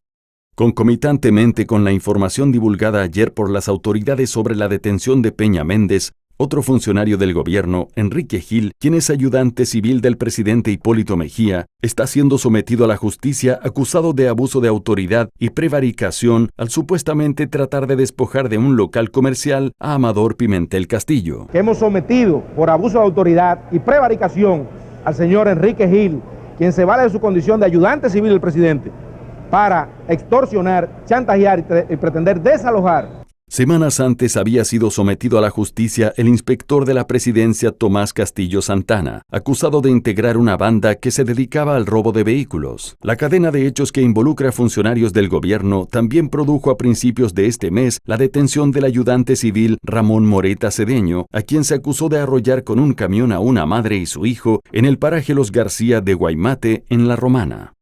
S2: Concomitantemente con la información divulgada ayer por las autoridades sobre la detención de Peña Méndez, otro funcionario del gobierno, Enrique Gil, quien es ayudante civil del presidente Hipólito Mejía, está siendo sometido a la justicia acusado de abuso de autoridad y prevaricación al supuestamente tratar de despojar de un local comercial a Amador Pimentel Castillo.
S4: Hemos sometido por abuso de autoridad y prevaricación al señor Enrique Gil, quien se vale de su condición de ayudante civil del presidente para extorsionar, chantajear y pretender desalojar.
S2: Semanas antes había sido sometido a la justicia el inspector de la presidencia Tomás Castillo Santana, acusado de integrar una banda que se dedicaba al robo de vehículos. La cadena de hechos que involucra a funcionarios del gobierno también produjo a principios de este mes la detención del ayudante civil Ramón Moreta Cedeño, a quien se acusó de arrollar con un camión a una madre y su hijo en el paraje Los García de Guaymate, en La Romana.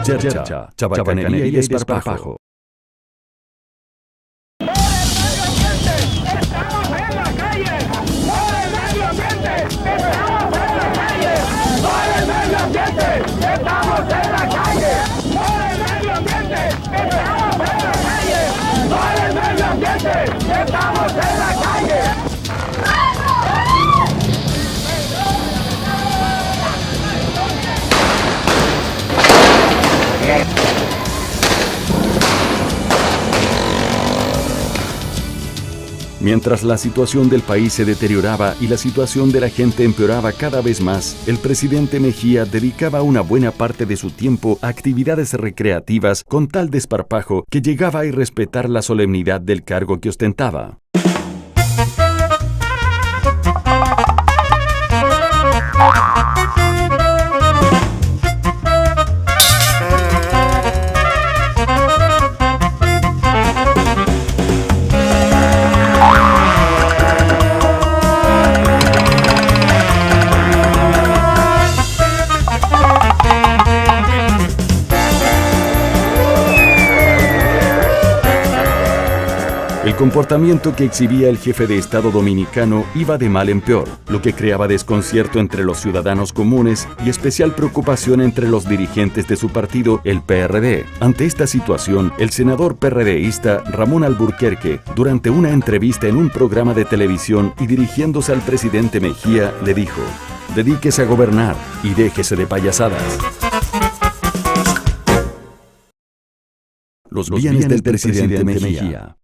S2: Chercha, chabacanería y desparpajo. Mientras la situación del país se deterioraba y la situación de la gente empeoraba cada vez más, el presidente Mejía dedicaba una buena parte de su tiempo a actividades recreativas con tal desparpajo que llegaba a irrespetar la solemnidad del cargo que ostentaba. El comportamiento que exhibía el jefe de Estado dominicano iba de mal en peor, lo que creaba desconcierto entre los ciudadanos comunes y especial preocupación entre los dirigentes de su partido, el PRD. Ante esta situación, el senador PRDista Ramón Alburquerque, durante una entrevista en un programa de televisión y dirigiéndose al presidente Mejía, le dijo: «Dedíquese a gobernar y déjese de payasadas». Los bienes del presidente Mejía.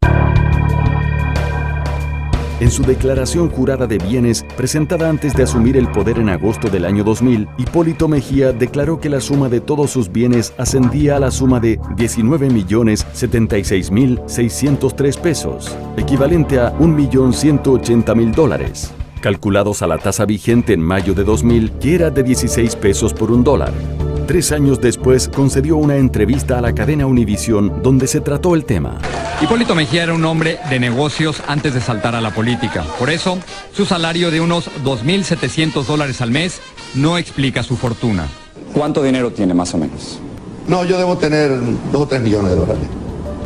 S2: En su declaración jurada de bienes, presentada antes de asumir el poder en agosto del año 2000, Hipólito Mejía declaró que la suma de todos sus bienes ascendía a la suma de 19.076.603 pesos, equivalente a $1.180.000, calculados a la tasa vigente en mayo de 2000, que era de 16 pesos por $1. 3 años después, concedió una entrevista a la cadena Univisión donde se trató el tema.
S9: Hipólito Mejía era un hombre de negocios antes de saltar a la política. Por eso, su salario de unos $2.700 al mes no explica su fortuna.
S11: ¿Cuánto dinero tiene más o menos?
S15: No, yo debo tener 2 o 3 millones de dólares.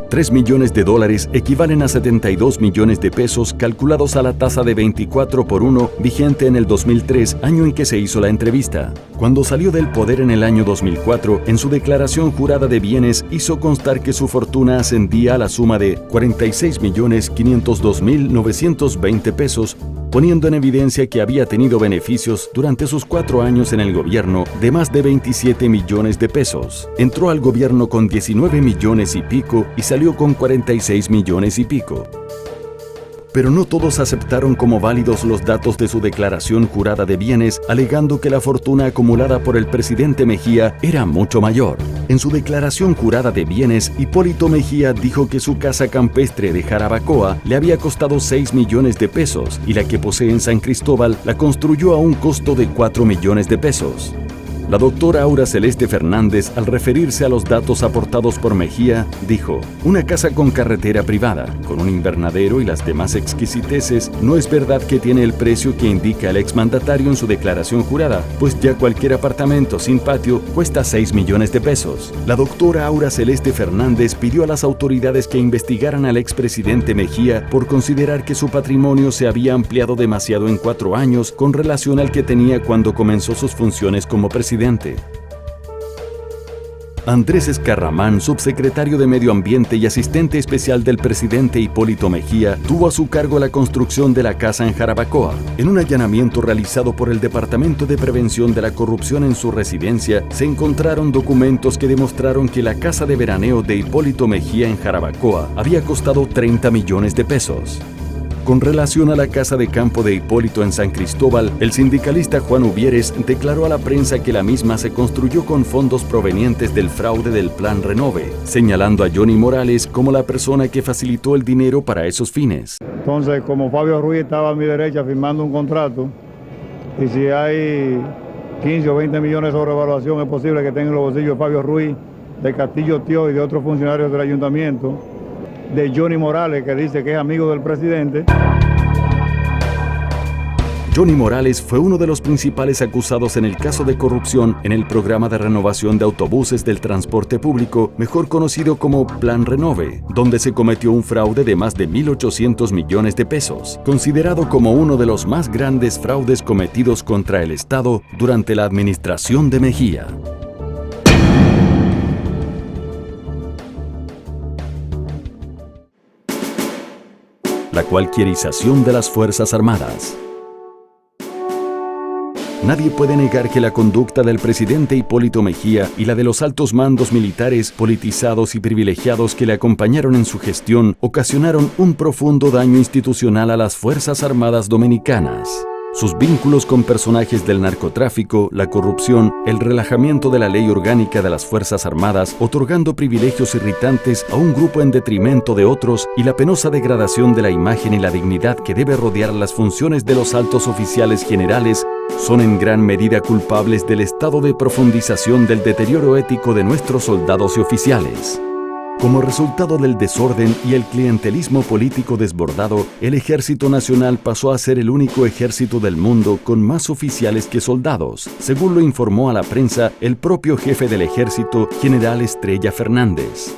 S2: 3 millones de dólares equivalen a 72 millones de pesos calculados a la tasa de 24 por 1 vigente en el 2003, año en que se hizo la entrevista. Cuando salió del poder en el año 2004, en su declaración jurada de bienes hizo constar que su fortuna ascendía a la suma de 46.502.920 pesos, poniendo en evidencia que había tenido beneficios durante sus 4 años en el gobierno de más de 27 millones de pesos. Entró al gobierno con 19 millones y pico y salió con 46 millones y pico. Pero no todos aceptaron como válidos los datos de su declaración jurada de bienes, alegando que la fortuna acumulada por el presidente Mejía era mucho mayor. En su declaración jurada de bienes, Hipólito Mejía dijo que su casa campestre de Jarabacoa le había costado 6 millones de pesos y la que posee en San Cristóbal la construyó a un costo de 4 millones de pesos. La doctora Aura Celeste Fernández, al referirse a los datos aportados por Mejía, dijo: una casa con carretera privada, con un invernadero y las demás exquisiteces, no es verdad que tiene el precio que indica el exmandatario en su declaración jurada, pues ya cualquier apartamento sin patio cuesta 6 millones de pesos. La doctora Aura Celeste Fernández pidió a las autoridades que investigaran al expresidente Mejía por considerar que su patrimonio se había ampliado demasiado en 4 años con relación al que tenía cuando comenzó sus funciones como presidente. Andrés Escarramán, subsecretario de Medio Ambiente y asistente especial del presidente Hipólito Mejía, tuvo a su cargo la construcción de la casa en Jarabacoa. En un allanamiento realizado por el Departamento de Prevención de la Corrupción en su residencia, se encontraron documentos que demostraron que la casa de veraneo de Hipólito Mejía en Jarabacoa había costado 30 millones de pesos. Con relación a la casa de campo de Hipólito en San Cristóbal, el sindicalista Juan Uvieres declaró a la prensa que la misma se construyó con fondos provenientes del fraude del Plan Renove, señalando a Johnny Morales como la persona que facilitó el dinero para esos fines.
S4: Entonces, como Fabio Ruiz estaba a mi derecha firmando un contrato, y si hay 15 o 20 millones de sobrevaluación, es posible que tenga en los bolsillos de Fabio Ruiz, de Castillo Tío y de otros funcionarios del ayuntamiento, de Johnny Morales, que dice que es amigo del presidente.
S2: Johnny Morales fue uno de los principales acusados en el caso de corrupción en el programa de renovación de autobuses del transporte público, mejor conocido como Plan Renove, donde se cometió un fraude de más de 1.800 millones de pesos, considerado como uno de los más grandes fraudes cometidos contra el Estado durante la administración de Mejía. La cualquierización de las Fuerzas Armadas. Nadie puede negar que la conducta del presidente Hipólito Mejía y la de los altos mandos militares, politizados y privilegiados que le acompañaron en su gestión ocasionaron un profundo daño institucional a las Fuerzas Armadas dominicanas. Sus vínculos con personajes del narcotráfico, la corrupción, el relajamiento de la ley orgánica de las Fuerzas Armadas, otorgando privilegios irritantes a un grupo en detrimento de otros, y la penosa degradación de la imagen y la dignidad que debe rodear las funciones de los altos oficiales generales, son en gran medida culpables del estado de profundización del deterioro ético de nuestros soldados y oficiales. Como resultado del desorden y el clientelismo político desbordado, el Ejército Nacional pasó a ser el único ejército del mundo con más oficiales que soldados, según lo informó a la prensa el propio jefe del ejército, General Estrella Fernández.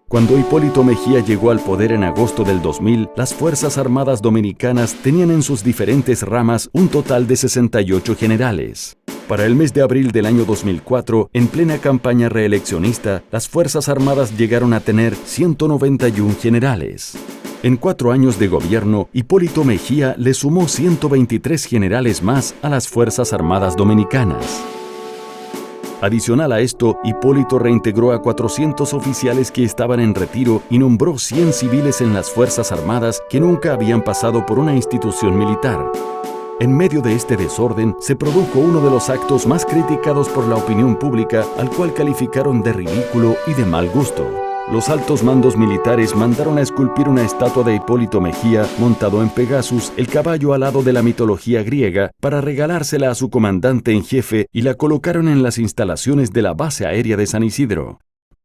S2: Cuando Hipólito Mejía llegó al poder en agosto del 2000, las Fuerzas Armadas Dominicanas tenían en sus diferentes ramas un total de 68 generales. Para el mes de abril del año 2004, en plena campaña reeleccionista, las Fuerzas Armadas llegaron a tener 191 generales. En 4 años de gobierno, Hipólito Mejía le sumó 123 generales más a las Fuerzas Armadas Dominicanas. Adicional a esto, Hipólito reintegró a 400 oficiales que estaban en retiro y nombró 100 civiles en las Fuerzas Armadas que nunca habían pasado por una institución militar. En medio de este desorden, se produjo uno de los actos más criticados por la opinión pública, al cual calificaron de ridículo y de mal gusto. Los altos mandos militares mandaron a esculpir una estatua de Hipólito Mejía montado en Pegasus, el caballo alado de la mitología griega, para regalársela a su comandante en jefe y la colocaron en las instalaciones de la base aérea de San Isidro.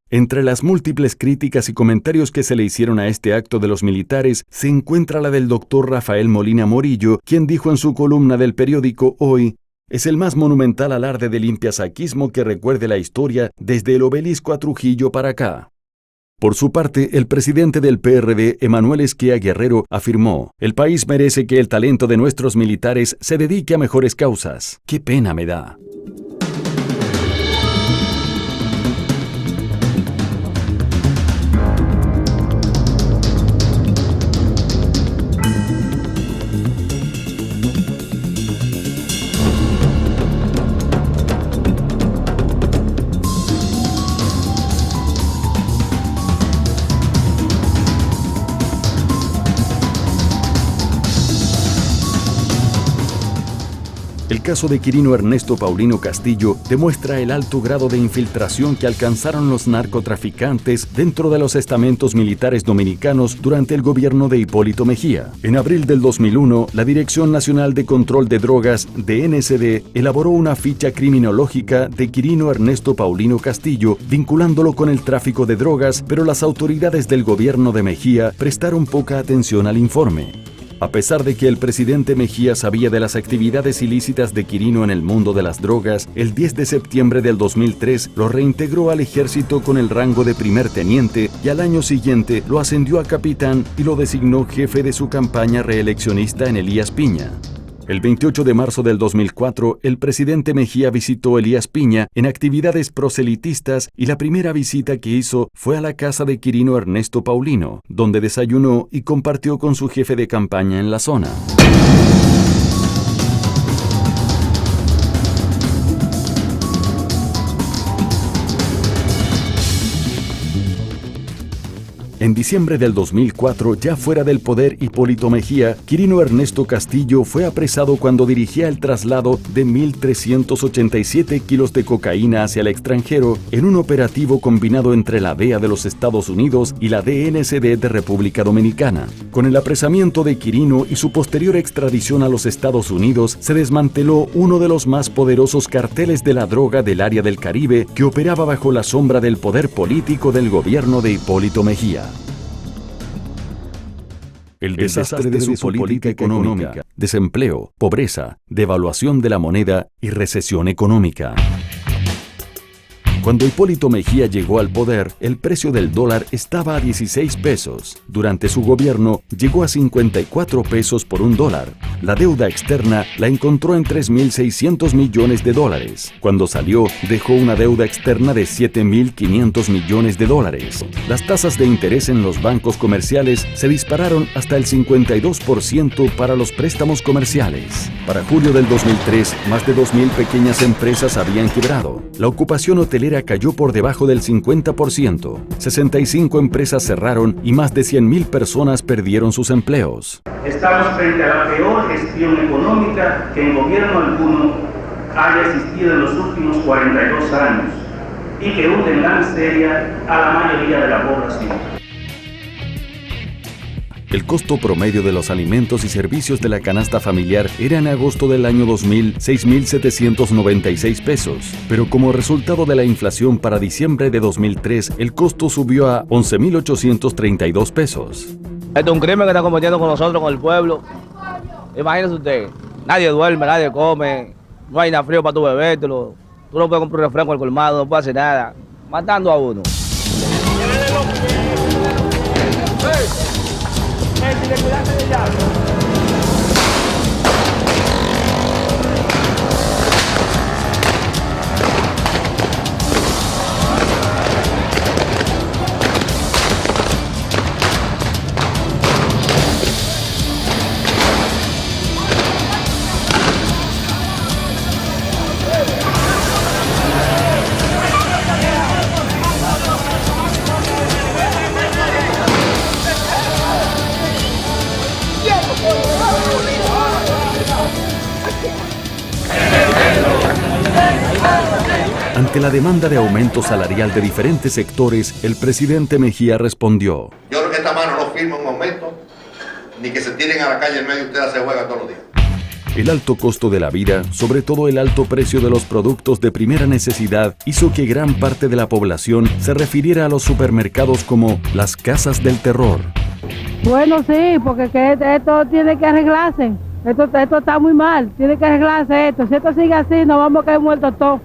S2: Entre las múltiples críticas y comentarios que se le hicieron a este acto de los militares, se encuentra la del doctor Rafael Molina Morillo, quien dijo en su columna del periódico Hoy: «Es el más monumental alarde de limpiasaquismo que recuerde la historia desde el Obelisco a Trujillo para acá». Por su parte, el presidente del PRD, Emanuel Esquea Guerrero, afirmó: «El país merece que el talento de nuestros militares se dedique a mejores causas. ¡Qué pena me da!». El caso de Quirino Ernesto Paulino Castillo demuestra el alto grado de infiltración que alcanzaron los narcotraficantes dentro de los estamentos militares dominicanos durante el gobierno de Hipólito Mejía. En abril del 2001, la Dirección Nacional de Control de Drogas, DNCD, elaboró una ficha criminológica de Quirino Ernesto Paulino Castillo, vinculándolo con el tráfico de drogas, pero las autoridades del gobierno de Mejía prestaron poca atención al informe. A pesar de que el presidente Mejía sabía de las actividades ilícitas de Quirino en el mundo de las drogas, el 10 de septiembre del 2003 lo reintegró al ejército con el rango de primer teniente y al año siguiente lo ascendió a capitán y lo designó jefe de su campaña reeleccionista en Elías Piña. El 28 de marzo del 2004, el presidente Mejía visitó Elías Piña en actividades proselitistas y la primera visita que hizo fue a la casa de Quirino Ernesto Paulino, donde desayunó y compartió con su jefe de campaña en la zona. En diciembre del 2004, ya fuera del poder Hipólito Mejía, Quirino Ernesto Castillo fue apresado cuando dirigía el traslado de 1.387 kilos de cocaína hacia el extranjero en un operativo combinado entre la DEA de los Estados Unidos y la DNCD de República Dominicana. Con el apresamiento de Quirino y su posterior extradición a los Estados Unidos, se desmanteló uno de los más poderosos carteles de la droga del área del Caribe que operaba bajo la sombra del poder político del gobierno de Hipólito Mejía. El desastre de su política económica, desempleo, pobreza, devaluación de la moneda y recesión económica. Cuando Hipólito Mejía llegó al poder, el precio del dólar estaba a 16 pesos. Durante su gobierno, llegó a 54 pesos por un dólar. La deuda externa la encontró en 3.600 millones de dólares. Cuando salió, dejó una deuda externa de 7.500 millones de dólares. Las tasas de interés en los bancos comerciales se dispararon hasta el 52% para los préstamos comerciales. Para julio del 2003, más de 2.000 pequeñas empresas habían quebrado. La ocupación hotelera cayó por debajo del 50%. 65 empresas cerraron y más de 100.000 personas perdieron sus empleos.
S20: Estamos frente a la peor gestión económica que en gobierno alguno haya existido en los últimos 42 años y que hunde en la miseria a la mayoría de la población.
S2: El costo promedio de los alimentos y servicios de la canasta familiar era en agosto del año 2000 6.796 pesos, pero como resultado de la inflación para diciembre de 2003, el costo subió a 11.832 pesos.
S16: Este es un crimen que está cometiendo con nosotros, con el pueblo. Imagínese usted, nadie duerme, nadie come, no hay nada frío para tu bebértelo, tú no puedes comprar un refresco al colmado, no puedes hacer nada, matando a uno.
S2: Ante la demanda de aumento salarial de diferentes sectores, el presidente Mejía respondió:
S10: Yo creo que esta mano no firma un aumento, ni que se tiren a la calle en medio y ustedes se juegan todos los días.
S2: El alto costo de la vida, sobre todo el alto precio de los productos de primera necesidad, hizo que gran parte de la población se refiriera a los supermercados como las casas del terror.
S13: Bueno, sí, porque esto tiene que arreglarse. Esto está muy mal, tiene que arreglarse esto. Si esto sigue así, nos vamos a caer muertos todos.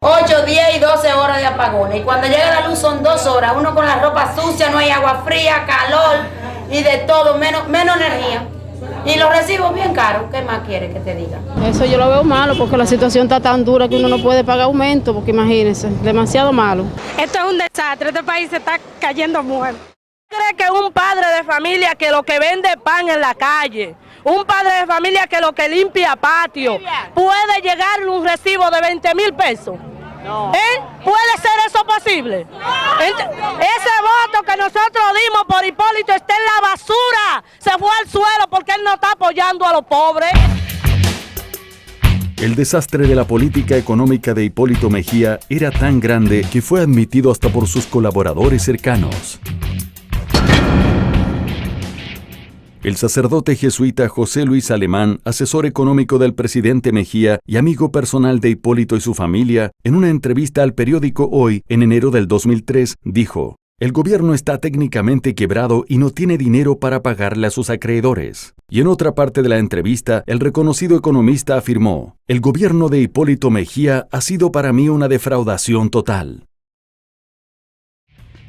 S21: 8, 10 y 12 horas de apagones. Y cuando llega la luz son 2 horas. Uno con la ropa sucia, no hay agua fría, calor y de todo, menos energía. Y los recibos bien caros. ¿Qué más quiere que te diga?
S13: Eso yo lo veo malo porque la situación está tan dura que uno no puede pagar aumento, porque imagínense, demasiado malo.
S22: Esto es un desastre, este país se está cayendo muerto. ¿Cree que un padre de familia que lo que vende pan en la calle, un padre de familia que lo que limpia patio, puede llegarle un recibo de 20,000 pesos? No. ¿Puede ser eso posible? Ese voto que nosotros dimos por Hipólito está en la basura, se fue al suelo porque él no está apoyando a los pobres.
S2: El desastre de la política económica de Hipólito Mejía era tan grande que fue admitido hasta por sus colaboradores cercanos. El sacerdote jesuita José Luis Alemán, asesor económico del presidente Mejía y amigo personal de Hipólito y su familia, en una entrevista al periódico Hoy, en enero del 2003, dijo: «El gobierno está técnicamente quebrado y no tiene dinero para pagarle a sus acreedores». Y en otra parte de la entrevista, el reconocido economista afirmó: «El gobierno de Hipólito Mejía ha sido para mí una defraudación total».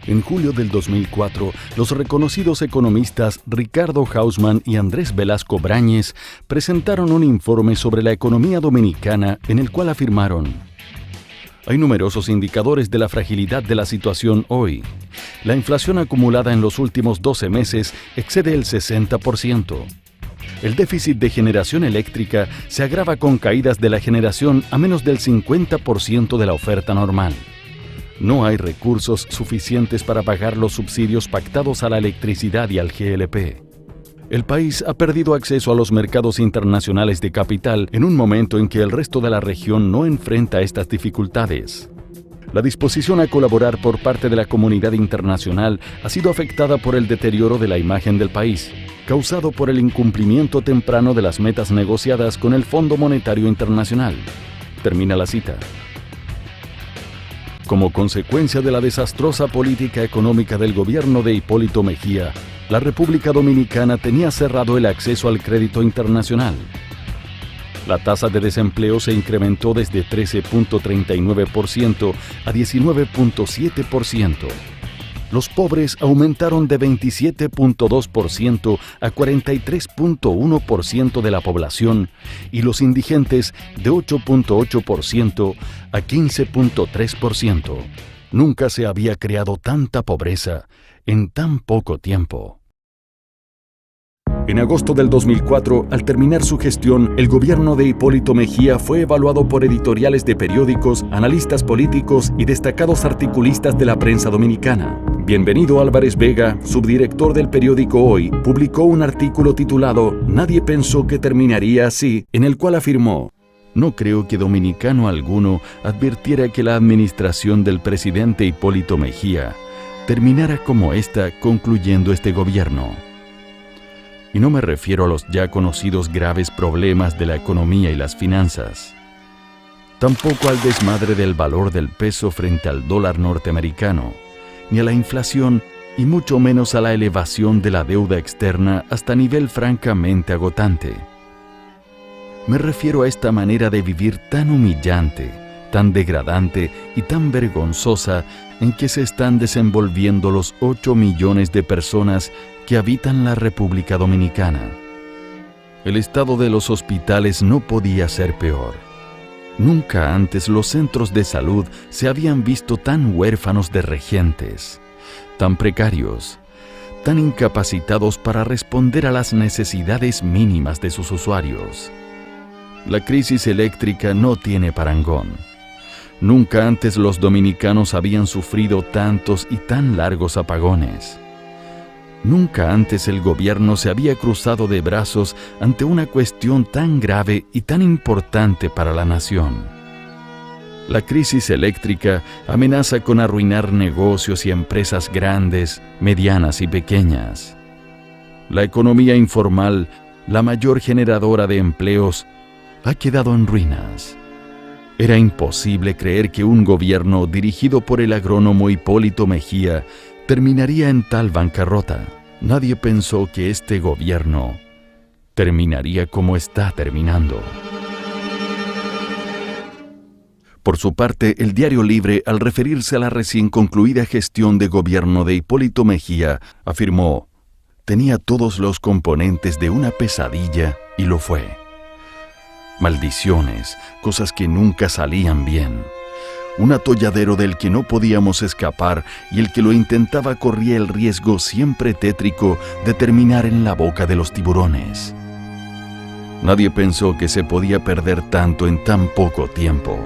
S2: En julio del 2004, los reconocidos economistas Ricardo Hausmann y Andrés Velasco Brañes presentaron un informe sobre la economía dominicana en el cual afirmaron: hay numerosos indicadores de la fragilidad de la situación hoy. La inflación acumulada en los últimos 12 meses excede el 60%. El déficit de generación eléctrica se agrava con caídas de la generación a menos del 50% de la oferta normal. No hay recursos suficientes para pagar los subsidios pactados a la electricidad y al GLP. El país ha perdido acceso a los mercados internacionales de capital en un momento en que el resto de la región no enfrenta estas dificultades. La disposición a colaborar por parte de la comunidad internacional ha sido afectada por el deterioro de la imagen del país, causado por el incumplimiento temprano de las metas negociadas con el Fondo Monetario Internacional. Termina la cita. Como consecuencia de la desastrosa política económica del gobierno de Hipólito Mejía, la República Dominicana tenía cerrado el acceso al crédito internacional. La tasa de desempleo se incrementó desde 13.39% a 19.7%. Los pobres aumentaron de 27.2% a 43.1% de la población y los indigentes de 8.8% a 15.3%. Nunca se había creado tanta pobreza en tan poco tiempo. En agosto del 2004, al terminar su gestión, el gobierno de Hipólito Mejía fue evaluado por editoriales de periódicos, analistas políticos y destacados articulistas de la prensa dominicana. Bienvenido Álvarez Vega, subdirector del periódico Hoy, publicó un artículo titulado «Nadie pensó que terminaría así», en el cual afirmó: «No creo que dominicano alguno advirtiera que la administración del presidente Hipólito Mejía terminara como esta concluyendo este gobierno». Y no me refiero a los ya conocidos graves problemas de la economía y las finanzas. Tampoco al desmadre del valor del peso frente al dólar norteamericano, ni a la inflación y mucho menos a la elevación de la deuda externa hasta nivel francamente agotante. Me refiero a esta manera de vivir tan humillante, tan degradante y tan vergonzosa en que se están desenvolviendo los 8 millones de personas que habitan la República Dominicana. El estado de los hospitales no podía ser peor. Nunca antes los centros de salud se habían visto tan huérfanos de regentes, tan precarios, tan incapacitados para responder a las necesidades mínimas de sus usuarios. La crisis eléctrica no tiene parangón. Nunca antes los dominicanos habían sufrido tantos y tan largos apagones. Nunca antes el gobierno se había cruzado de brazos ante una cuestión tan grave y tan importante para la nación. La crisis eléctrica amenaza con arruinar negocios y empresas grandes, medianas y pequeñas. La economía informal, la mayor generadora de empleos, ha quedado en ruinas. Era imposible creer que un gobierno dirigido por el agrónomo Hipólito Mejía terminaría en tal bancarrota. Nadie pensó que este gobierno terminaría como está terminando. Por su parte, el Diario Libre, al referirse a la recién concluida gestión de gobierno de Hipólito Mejía, afirmó: tenía todos los componentes de una pesadilla y lo fue. Maldiciones, cosas que nunca salían bien. Un atolladero del que no podíamos escapar y el que lo intentaba corría el riesgo siempre tétrico de terminar en la boca de los tiburones. Nadie pensó que se podía perder tanto en tan poco tiempo.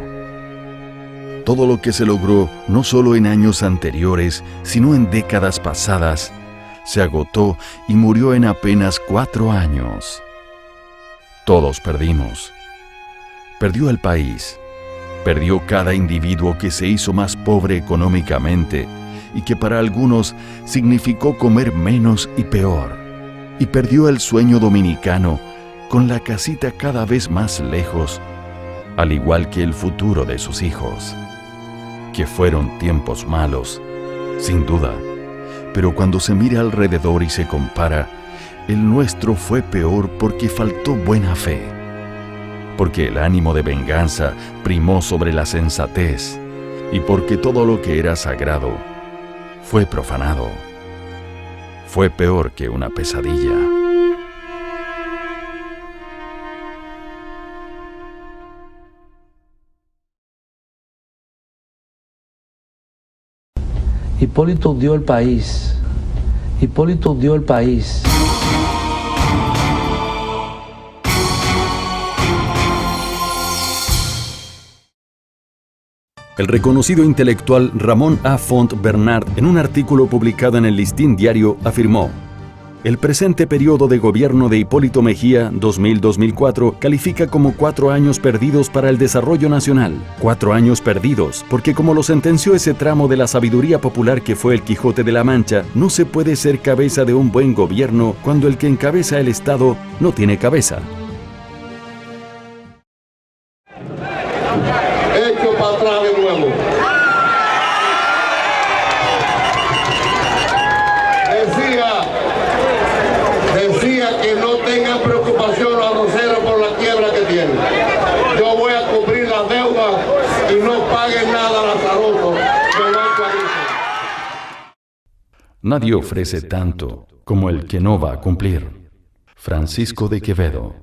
S2: Todo lo que se logró, no solo en años anteriores, sino en décadas pasadas, se agotó y murió en apenas 4 años. Todos perdimos. Perdió el país. Perdió cada individuo que se hizo más pobre económicamente y que para algunos significó comer menos y peor. Y perdió el sueño dominicano con la casita cada vez más lejos, al igual que el futuro de sus hijos. Que fueron tiempos malos, sin duda, pero cuando se mira alrededor y se compara, el nuestro fue peor porque faltó buena fe. Porque el ánimo de venganza primó sobre la sensatez y porque todo lo que era sagrado fue profanado. Fue peor que una pesadilla.
S8: Hipólito dio el país. Hipólito dio el país.
S2: El reconocido intelectual Ramón A. Font Bernard, en un artículo publicado en el Listín Diario, afirmó: el presente periodo de gobierno de Hipólito Mejía, 2000-2004, califica como 4 años perdidos para el desarrollo nacional. 4 años perdidos, porque como lo sentenció ese tramo de la sabiduría popular que fue el Quijote de la Mancha, no se puede ser cabeza de un buen gobierno cuando el que encabeza el Estado no tiene cabeza.
S10: Hecho para atrás de nuevo. Decía que no tengan preocupación los arroceros por la quiebra que tienen. Yo voy a cubrir las deudas y no paguen nada a Lazaroso.
S2: Nadie ofrece tanto como el que no va a cumplir. Francisco de Quevedo.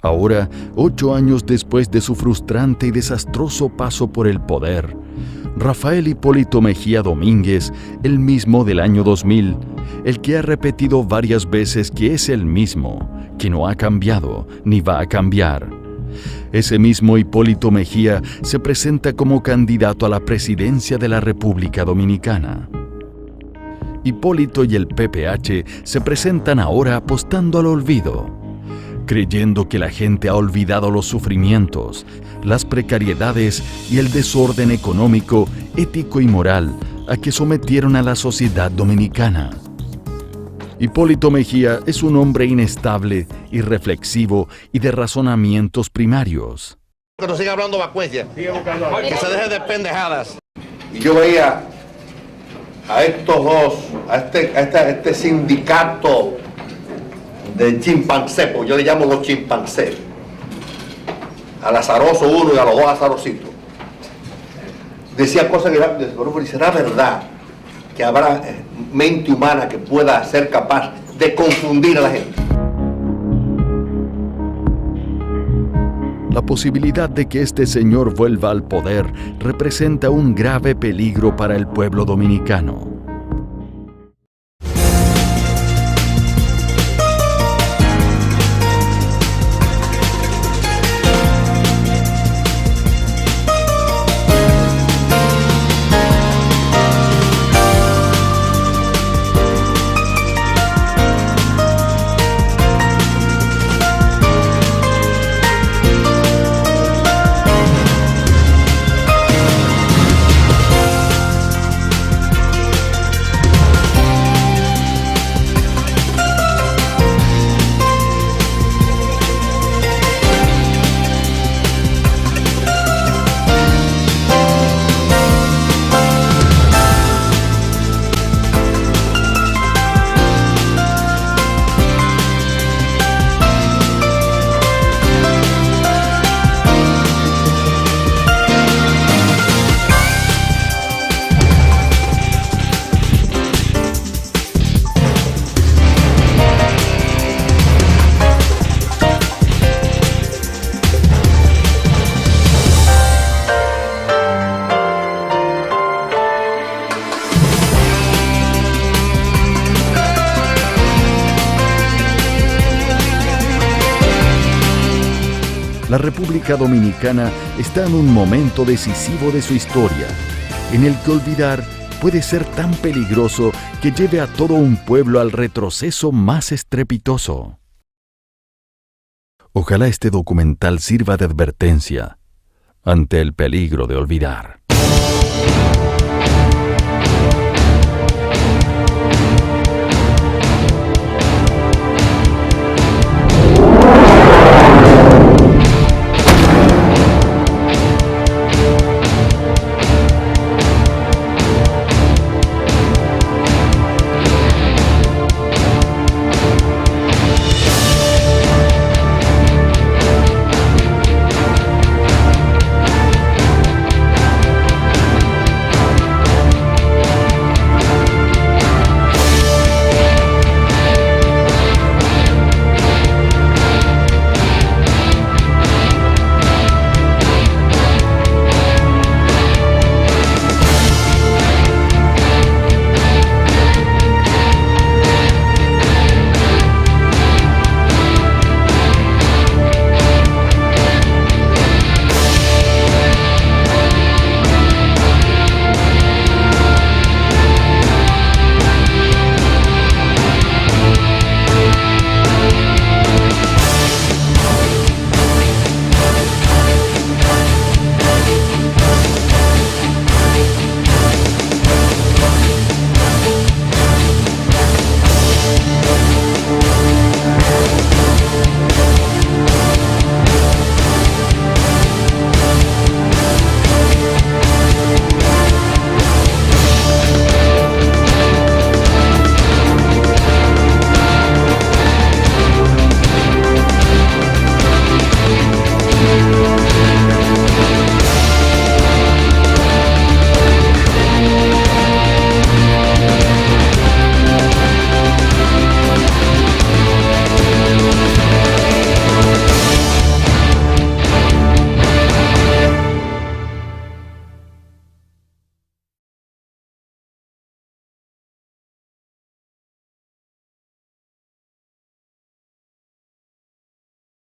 S2: Ahora, 8 años después de su frustrante y desastroso paso por el poder, Rafael Hipólito Mejía Domínguez, el mismo del año 2000, el que ha repetido varias veces que es el mismo, que no ha cambiado ni va a cambiar. Ese mismo Hipólito Mejía se presenta como candidato a la presidencia de la República Dominicana. Hipólito y el PPH se presentan ahora apostando al olvido, creyendo que la gente ha olvidado los sufrimientos, las precariedades y el desorden económico, ético y moral a que sometieron a la sociedad dominicana. Hipólito Mejía es un hombre inestable, irreflexivo y de razonamientos primarios.
S10: Que no siga hablando vacuencia, que se deje de pendejadas. Y yo veía a estos dos, a este sindicato de chimpancé, pues yo le llamo los chimpancés, a Lazaroso uno y a los 2 Lazarositos. Decía cosas que será verdad que habrá mente humana que pueda ser capaz de confundir a la gente.
S2: La posibilidad de que este señor vuelva al poder representa un grave peligro para el pueblo dominicano. La República Dominicana está en un momento decisivo de su historia, en el que olvidar puede ser tan peligroso que lleve a todo un pueblo al retroceso más estrepitoso. Ojalá este documental sirva de advertencia ante el peligro de olvidar.